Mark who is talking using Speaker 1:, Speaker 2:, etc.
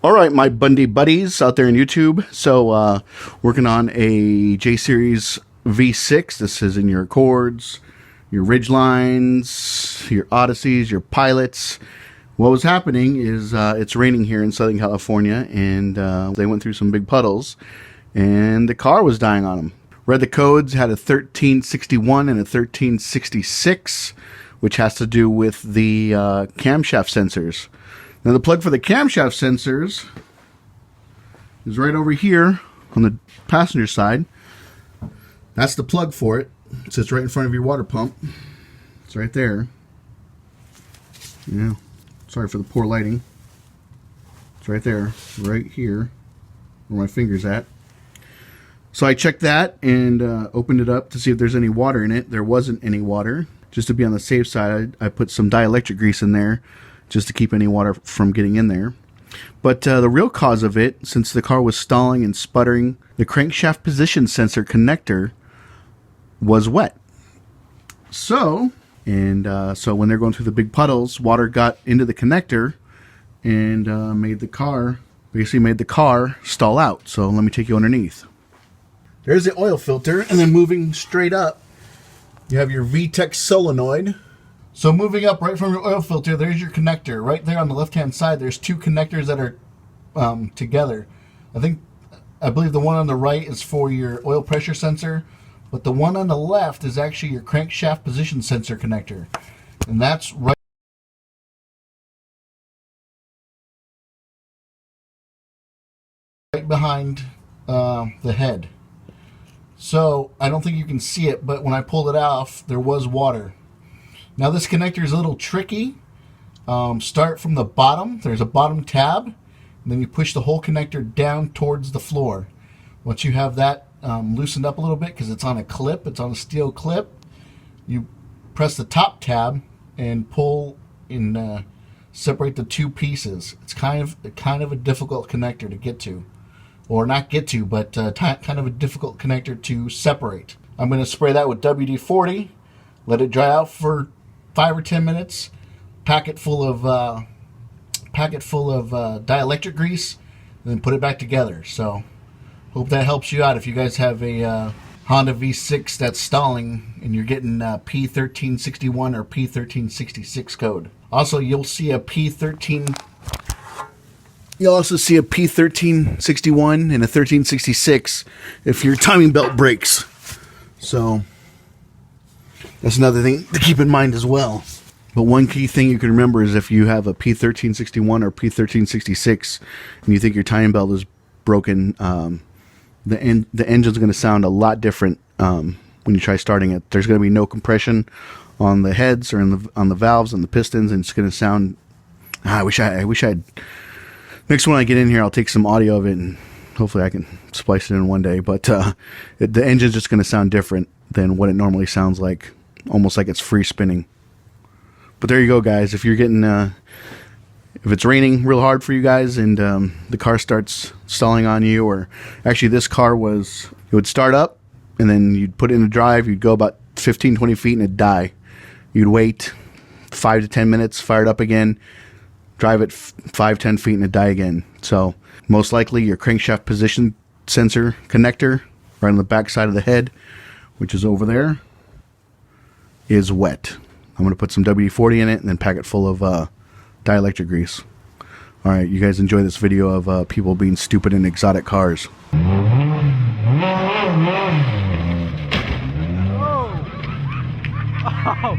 Speaker 1: All right, my Bundy buddies out there in YouTube. So, working on a J Series V6. This is in your Accords, your Ridgelines, your Odysseys, your Pilots. What was happening is it's raining here in Southern California, and they went through some big puddles, and the car was dying on them. Read the codes, had a 1361 and a 1366, which has to do with the camshaft sensors. Now, the plug for the camshaft sensors is right over here on the passenger side. That's the plug for it. It sits right in front of your water pump. It's right there. Yeah. Sorry for the poor lighting. It's right there, right here, where my finger's at. So I checked that and opened it up to see if there's any water in it. There wasn't any water. Just to be on the safe side, I put some dielectric grease in there, just to keep any water from getting in there. But the real cause of it, since the car was stalling and sputtering, the crankshaft position sensor connector was wet. So when they're going through the big puddles, water got into the connector and made the car stall out. So let me take you underneath. There's the oil filter, and then moving straight up, you have your VTEC solenoid. So moving up right from your oil filter, there's your connector. Right there on the left-hand side, there's two connectors that are together. I believe the one on the right is for your oil pressure sensor, but the one on the left is actually your crankshaft position sensor connector. And that's right behind the head. So I don't think you can see it, but when I pulled it off, there was water. Now this connector is a little tricky. Start from the bottom. There's a bottom tab, and then you push the whole connector down towards the floor. Once you have that loosened up a little bit, because it's on a clip, it's on a steel clip, you press the top tab and pull and separate the two pieces. It's kind of a difficult connector to get to, or not get to, but kind of a difficult connector to separate. I'm going to spray that with WD-40, let it dry out for 5 or 10 minutes, pack it full of dielectric grease, and then put it back together. So hope that helps you out if you guys have a Honda V6 that's stalling and you're getting P1361 or P1366 code. Also, you'll see a P1361 and a 1366 if your timing belt breaks. So that's another thing to keep in mind as well. But one key thing you can remember is if you have a P1361 or P1366 and you think your timing belt is broken, the engine's going to sound a lot different when you try starting it. There's going to be no compression on the heads or on the valves and the pistons, and it's going to sound. I wish I'd. Next one I get in here, I'll take some audio of it and hopefully I can splice it in one day. But the engine's just going to sound different than what it normally sounds like. Almost like it's free spinning. But there you go, guys. If you're getting if it's raining real hard for you guys and the car starts stalling on you, or actually this car it would start up and then you'd put it in a drive, you'd go about 15-20 feet and it'd die. You'd wait 5 to 10 minutes, fire it up again, drive it 5-10 feet and it'd die again. So most likely your crankshaft position sensor connector right on the back side of the head, which is over there, is wet. I'm going to put some WD-40 in it and then pack it full of dielectric grease. Alright, you guys enjoy this video of people being stupid in exotic cars.
Speaker 2: Oh.